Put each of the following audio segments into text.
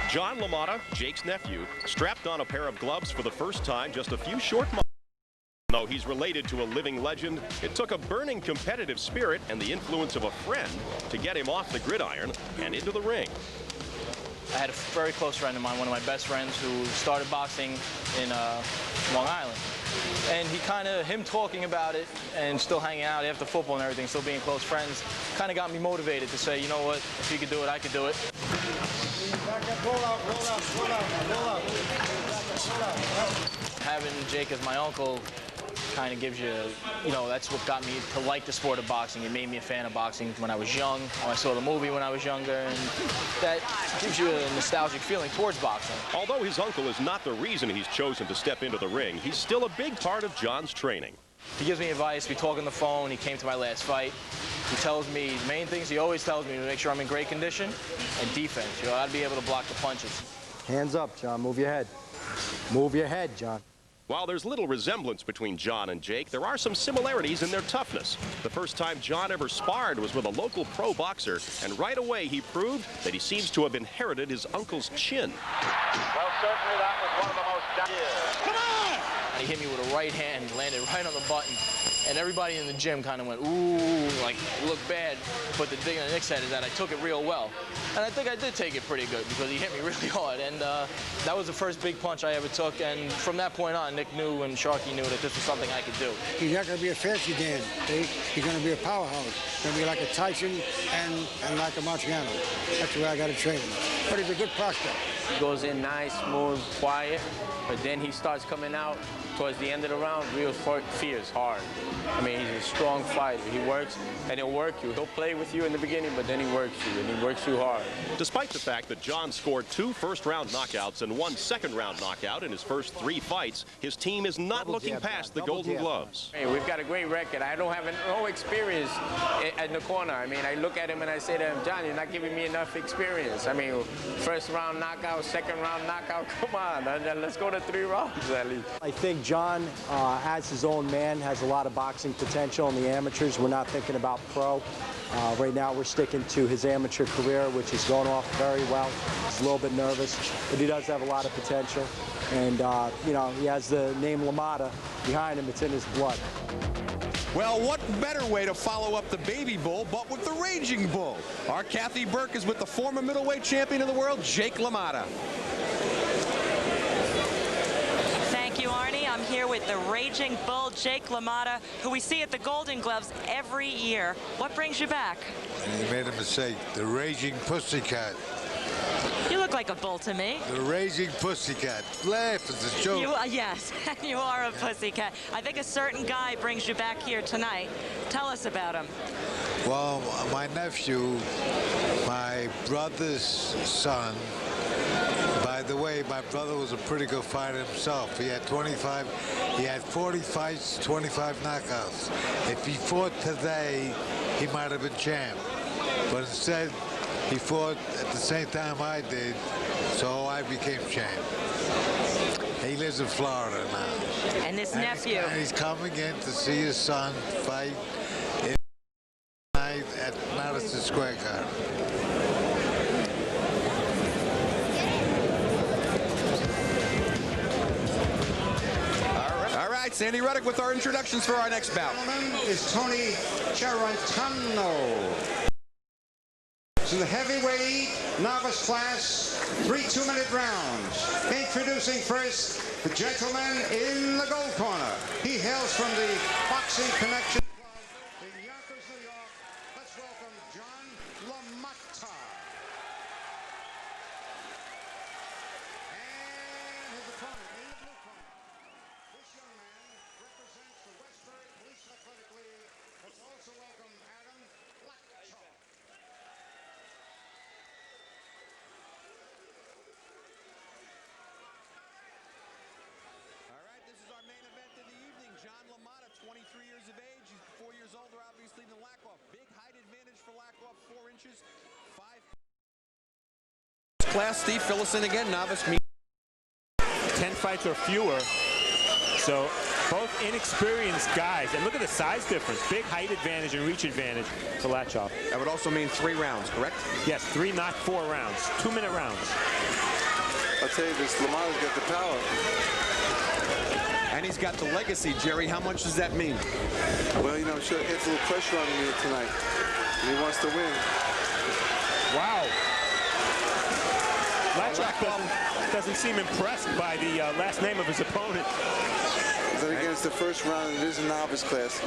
John LaMotta, Jake's nephew, strapped on a pair of gloves for the first time just a few short months. Though he's related to a living legend, it took a burning competitive spirit and the influence of a friend to get him off the gridiron and into the ring. I had a very close friend of mine, one of my best friends, who started boxing in Long Island. And him talking about it and still hanging out after football and everything, still being close friends, kind of got me motivated to say, you know what, if he could do it, I could do it. Having Jake as my uncle kind of gives you, that's what got me to like the sport of boxing. It made me a fan of boxing when I was young. I saw the movie when I was younger, and that gives you a nostalgic feeling towards boxing. Although his uncle is not the reason he's chosen to step into the ring, he's still a big part of John's training. He gives me advice. We talk on the phone. He came to my last fight. He tells me the main things he always tells me to make sure I'm in great condition and defense. I got to be able to block the punches. Hands up, John. Move your head. Move your head, John. While there's little resemblance between John and Jake, there are some similarities in their toughness. The first time John ever sparred was with a local pro boxer, and right away he proved that he seems to have inherited his uncle's chin. Well, certainly that was one of the most... Come on! He hit me with a right hand, landed right on the button, and everybody in the gym kind of went, ooh, like, it looked bad. But the thing on Nick's head is that I took it real well. And I think I did take it pretty good because he hit me really hard. And that was the first big punch I ever took. And from that point on, Nick knew and Sharky knew that this was something I could do. He's not going to be a fancy Dan. He's going to be a powerhouse. He's going to be like a Tyson and like a Marciano. That's the way I got to train him. But he's a good prospect. He goes in nice, smooth, quiet, but then he starts coming out towards the end of the round, real fierce, hard. I mean, he's a strong fighter. He works, and he'll work you. He'll play with you in the beginning, but then he works you, and he works you hard. Despite the fact that John scored 2 first-round knockouts and 1 second-round knockout in his first 3 fights, his team is not looking past the Golden Gloves. Hey, we've got a great record. I don't have no experience in the corner. I mean, I look at him and I say to him, John, you're not giving me enough experience. I mean, first-round knockout, second-round knockout, come on, let's go to 3 rounds at least. I think John, as his own man, has a lot of boxing potential in the amateurs. We're not thinking about pro. Right now we're sticking to his amateur career, which is going off very well. He's a little bit nervous, but he does have a lot of potential. And, he has the name LaMotta behind him. It's in his blood. Well, what better way to follow up the baby bull but with the raging bull? Our Kathy Burke is with the former middleweight champion of the world, Jake LaMotta. Thank you, Arnie. I'm here with the raging bull, Jake LaMotta, who we see at the Golden Gloves every year. What brings you back? And he made a mistake. The raging pussycat. You look like a bull to me. The raging pussycat. Laugh, it's a joke. Yes, you are a pussycat. I think a certain guy brings you back here tonight. Tell us about him. Well, my nephew, my brother's son. By the way, my brother was a pretty good fighter himself. He had 40 fights, 25 knockouts. If he fought today, he might have been champ. But instead, he fought at the same time I did, so I became champ. He lives in Florida now. And this nephew. And he's coming in to see his son fight tonight at Madison Square Garden. All right, Sandy Reddick with our introductions for our next bout. Is Tony Charantano. To the heavyweight novice class, 3 2-minute rounds. Introducing first the gentleman in the gold corner. He hails from the Boxing Connection Club in Yonkers, New York. Let's welcome John LaMotta. And his opponent in the blue corner. This young man represents the Westbury Police Athletic League. Let's also welcome Adam Lachoff. Main event of the evening, John LaMotta, 23 years of age. He's 4 years older, obviously, than Lachoff. Big height advantage for Lachoff, 4 inches, 5. Class, Steve, fill us in again, novice. 10 fights or fewer. So Both inexperienced guys. And look at the size difference. Big height advantage and reach advantage for Lachoff. That would also mean 3 rounds, correct? Yes, 3, not 4 rounds. 2-minute rounds. I'll tell you this, LaMotta's got the power. And he's got the legacy, Jerry. How much does that mean? Well, you know, I'm sure it's a little pressure on him here tonight. And he wants to win. Wow. Lachoff doesn't seem impressed by the last name of his opponent. Then again, it's the first round, and it is a novice class.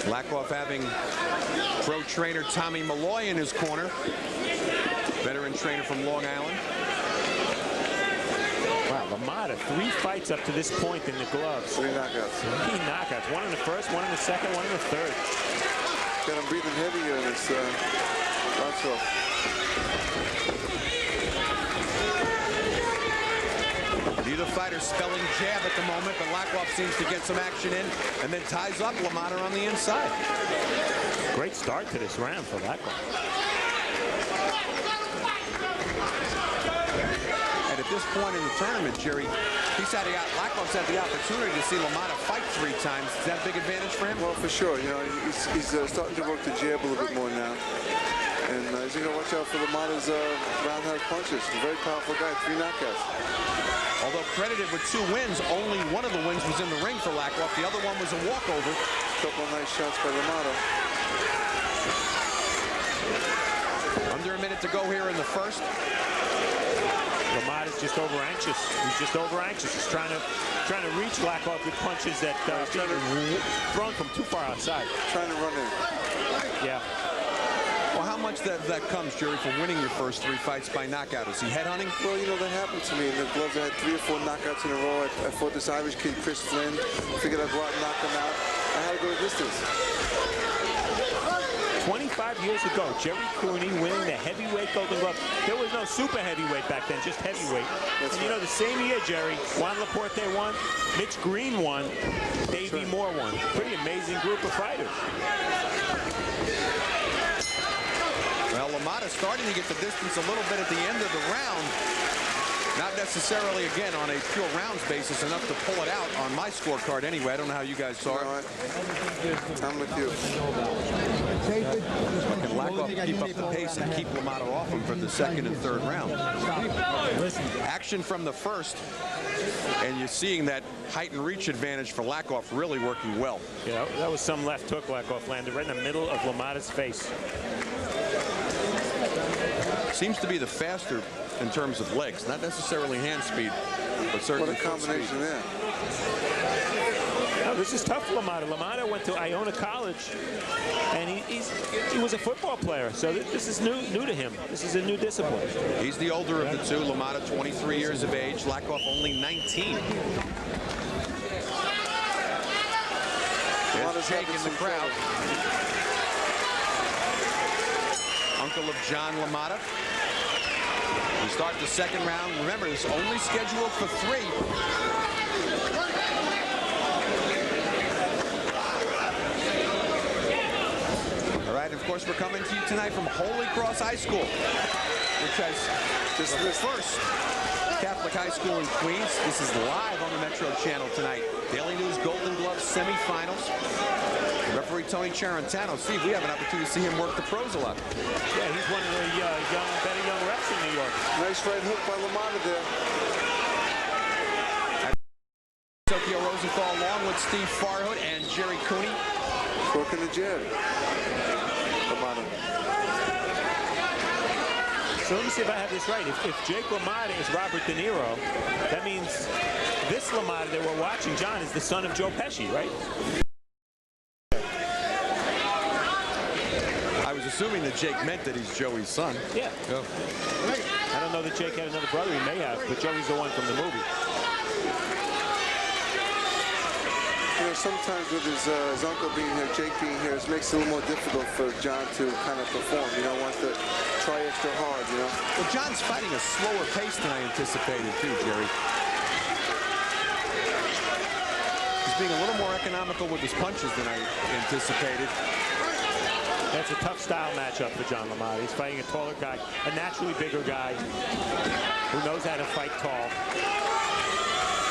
Lachoff having pro trainer Tommy Malloy in his corner. Veteran trainer from Long Island. Wow, LaMotta, 3 fights up to this point in the gloves. 3 knockouts. 3 knockouts. 1 in the first, 1 in the second, 1 in the third. Got him breathing heavier in this Lachoff. Neither fighter spelling jab at the moment, but Lachoff seems to get some action in and then ties up LaMotta on the inside. Great start to this round for Lachoff. And at this point in the tournament, Jerry, Lachoff's had the opportunity to see LaMotta fight 3 times. Is that a big advantage for him? Well, for sure. You know, he's starting to work the jab a little bit more now. And he's going to watch out for LaMotta's roundhouse punches. He's a very powerful guy, 3 knockouts. Although credited with 2 wins, only one of the wins was in the ring for Lachoff. The other one was a walkover. A couple of nice shots by LaMotta. Under a minute to go here in the first. LaMotta's just over anxious. He's just over anxious. He's trying to reach Lachoff with punches that thrown from too far outside. Trying to run in. Yeah. Well, how much that comes, Jerry, from winning your first 3 fights by knockout? Is he headhunting? Well, you know, that happened to me. In the gloves, I had 3 or 4 knockouts in a row. I fought this Irish kid, Chris Flynn. Figured I'd go out and knock him out. I had to go the distance. 25 years ago, Jerry Cooney winning the heavyweight Golden Glove. There was no super heavyweight back then, just heavyweight. That's and you know, the same year, Jerry, Juan Laporte won, Mitch Green won, Davey Moore won. Pretty amazing group of fighters. Well, LaMotta starting to get the distance a little bit at the end of the round. Not necessarily, again, on a pure rounds basis, enough to pull it out on my scorecard anyway. I don't know how you guys saw it. I'm with you. Can Lachoff keep up the pace and keep LaMotta off him for the second and third round? Action from the first, and you're seeing that height and reach advantage for Lachoff really working well. Yeah, that was some left hook Lachoff landed right in the middle of LaMotta's face. Seems to be the faster in terms of legs, not necessarily hand speed, but certainly what a combination there. No, this is tough for LaMotta. LaMotta went to Iona College, and he was a football player, so this is new to him. This is a new discipline. He's the older of the two. LaMotta, 23 years of age. Lachoff only 19. There's Jake in the crowd. Uncle of John LaMotta. We start the second round. Remember, it's only scheduled for 3. All right, of course, we're coming to you tonight from Holy Cross High School, which has just the first Catholic high school in Queens. This is live on the Metro Channel tonight. Daily News Golden Gloves semifinals. Referee Tony Charentano. Steve, we have an opportunity to see him work the pros a lot. Yeah, he's one of the better young reps in New York. Nice right hook by LaMotta there. Tokyo Rosenthal along with Steve Farhood and Jerry Cooney. Working the jab. LaMotta. So let me see if I have this right. If Jake LaMotta is Robert De Niro, that means this LaMotta that we're watching, John, is the son of Joe Pesci, right? I was assuming that Jake meant that he's Joey's son. Yeah. Oh. I don't know that Jake had another brother. He may have, but Joey's the one from the movie. You know, sometimes with his uncle being here, Jake being here, it makes it a little more difficult for John to kind of perform. You know, wants to try extra hard, you know. Well, John's fighting a slower pace than I anticipated, too, Jerry. He's being a little more economical with his punches than I anticipated. That's a tough style matchup for John LaMotta. He's fighting a taller guy, a naturally bigger guy who knows how to fight tall.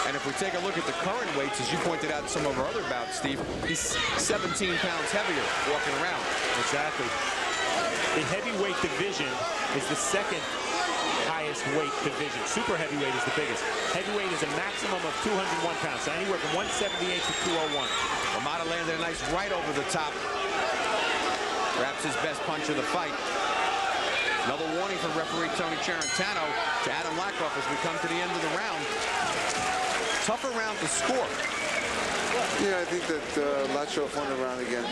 And if we take a look at the current weights, as you pointed out in some of our other bouts, Steve, he's 17 pounds heavier walking around. Exactly. The heavyweight division is the second highest weight division. Super heavyweight is the biggest. Heavyweight is a maximum of 201 pounds, so anywhere from 178 to 201. LaMotta landed a nice right over the top. Perhaps his best punch of the fight. Another warning from referee Tony Charentano to Adam Lachoff as we come to the end of the round. Tougher round to score. Yeah, I think that Lachoff won the round again.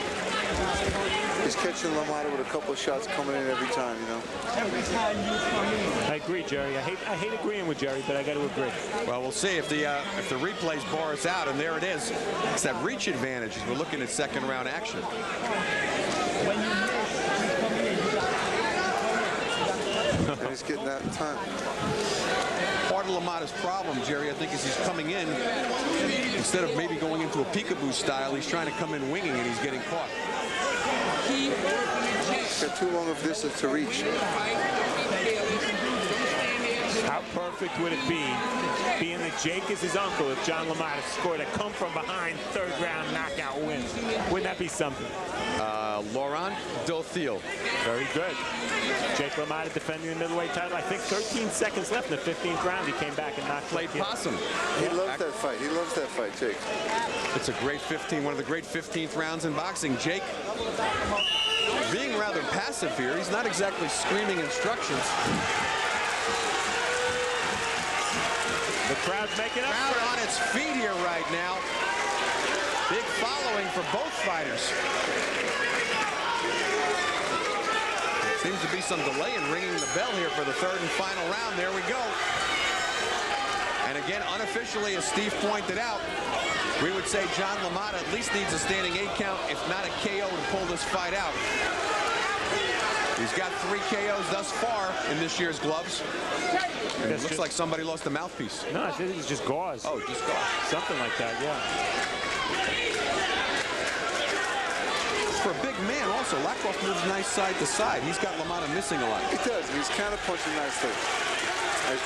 He's catching LaMotta with a couple of shots coming in every time, you know. I agree, Jerry. I hate agreeing with Jerry, but I got to agree. Well, we'll see if the replays bar us out, and there it is. It's that reach advantage as we're looking at second round action. And he's getting that in time. Part of LaMotta's problem, Jerry, I think, is he's coming in, instead of maybe going into a peekaboo style, he's trying to come in winging, and he's getting caught. He's got too long of distance to reach. How perfect would it be, being that Jake is his uncle, if John LaMotta scored a come-from-behind third-round knockout win? Wouldn't that be something? Laurent Dothiel. Very good. Jake LaMotta defending the middleweight title. I think 13 seconds left in the 15th round. He came back and knocked Played possum. He loves that fight. He loves that fight, Jake. It's a great 15, one of the great 15th rounds in boxing. Jake being rather passive here. He's not exactly screaming instructions. The crowd's making up. Crowd on its feet here right now. Big following for both fighters. Seems to be some delay in ringing the bell here for the third and final round. There we go. And again, unofficially, as Steve pointed out, we would say John LaMotta at least needs a standing 8 count, if not a KO, to pull this fight out. He's got 3 KOs thus far in this year's gloves. And it looks like somebody lost a mouthpiece. No, I think it's just gauze. Oh, just gauze. Something like that, yeah. For a big man also, Lachoff moves nice side to side. He's got LaMotta missing a lot. He does. He's counter-punching nicely. As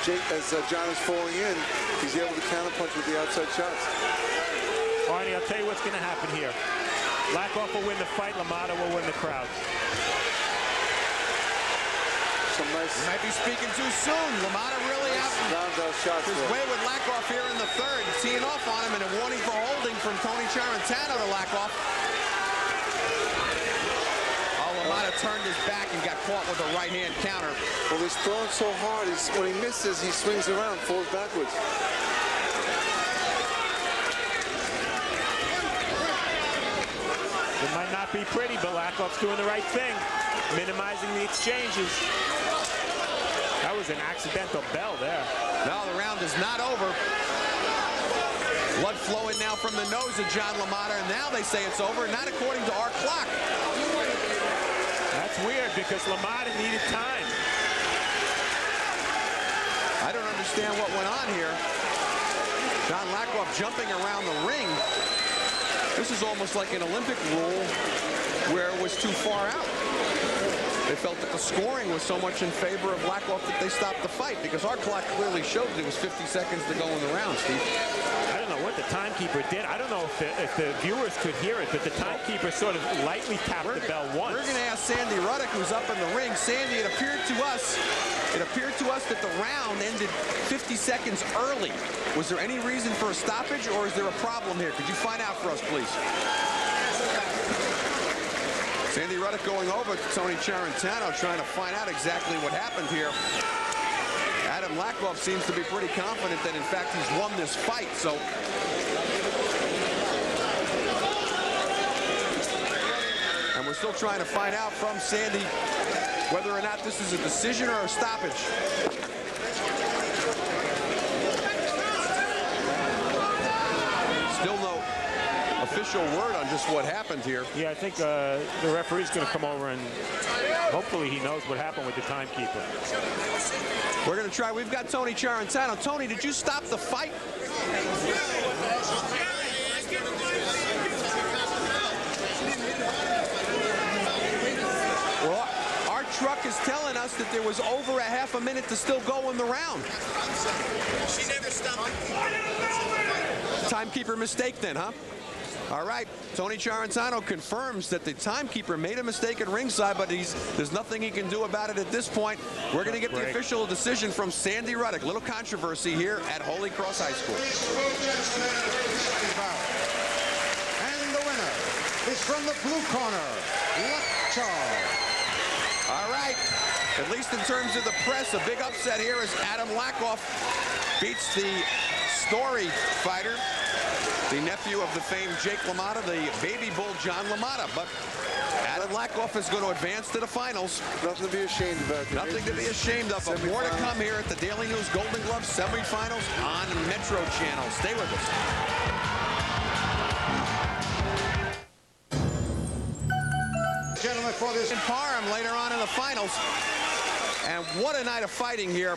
John is falling in, he's able to counter-punch with the outside shots. Arnie, I'll tell you what's going to happen here. Lachoff will win the fight. LaMotta will win the crowd. Some nice. You might be speaking too soon. LaMotta really out his way with Lachoff here in the third. Teeing off on him, and a warning for holding from Tony Charentano to Lachoff. LaMotta turned his back and got caught with a right-hand counter. Well, he's throwing so hard. When he misses, he swings around, falls backwards. It might not be pretty, but Lachoff's doing the right thing, minimizing the exchanges. That was an accidental bell there. No, the round is not over. Blood flowing now from the nose of John LaMotta, and now they say it's over, not according to our clock. That's weird because LaMotta needed time. I don't understand what went on here. John Lachoff jumping around the ring. This is almost like an Olympic rule where it was too far out. They felt that the scoring was so much in favor of Lachoff that they stopped the fight, because our clock clearly showed that it was 50 seconds to go in the round, Steve. I don't know what the timekeeper did. I don't know if the viewers could hear it, but the timekeeper sort of lightly tapped the bell once. We're going to ask Sandy Ruddock, who's up in the ring. Sandy, it appeared to us that the round ended 50 seconds early. Was there any reason for a stoppage, or is there a problem here? Could you find out for us, please? Sandy Ruddock going over to Tony Charentano, trying to find out exactly what happened here. Adam Lachoff seems to be pretty confident that, in fact, he's won this fight. So, and we're still trying to find out from Sandy whether or not this is a decision or a stoppage. Still no official word on just what happened here. Yeah, I think the referee's going to come over, and hopefully he knows what happened with the timekeeper. We're going to try. We've got Tony Charentano. Tony, did you stop the fight? Well, our truck is telling us that there was over a half a minute to still go in the round. She never stopped. Timekeeper mistake then, huh? All right, Tony Charantano confirms that the timekeeper made a mistake at ringside, but there's nothing he can do about it at this point. We're going to get the official decision from Sandy Ruddock. Little controversy here at Holy Cross High School. And the winner is from the blue corner, Lachoff. All right, at least in terms of the press, a big upset here as Adam Lachoff beats the Story fighter, the nephew of the famed Jake LaMotta, the baby bull John LaMotta. But Adam Lachoff is going to advance to the finals. Nothing to be ashamed about. Nothing to be ashamed of. But more to come here at the Daily News Golden Glove semifinals on Metro Channel. Stay with us. Gentlemen, for this in Parham later on in the finals. And what a night of fighting here.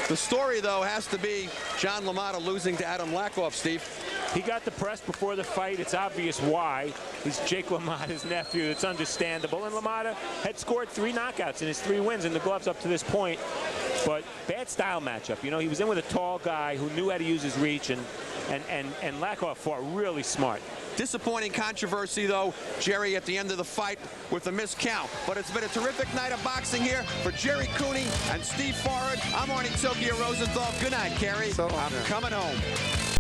The story, though, has to be John LaMotta losing to Adam Lachoff, Steve. He got the press before the fight. It's obvious why. He's Jake LaMotta's nephew. It's understandable. And LaMotta had scored 3 knockouts in his 3 wins in the gloves up to this point. But bad style matchup. You know, he was in with a tall guy who knew how to use his reach, and Lachoff fought really smart. Disappointing controversy, though, Jerry, at the end of the fight with the missed count. But it's been a terrific night of boxing here for Jerry Cooney and Steve Forward. I'm Arnie Tokyo Rosenthal. Good night, Kerry. I'm coming home.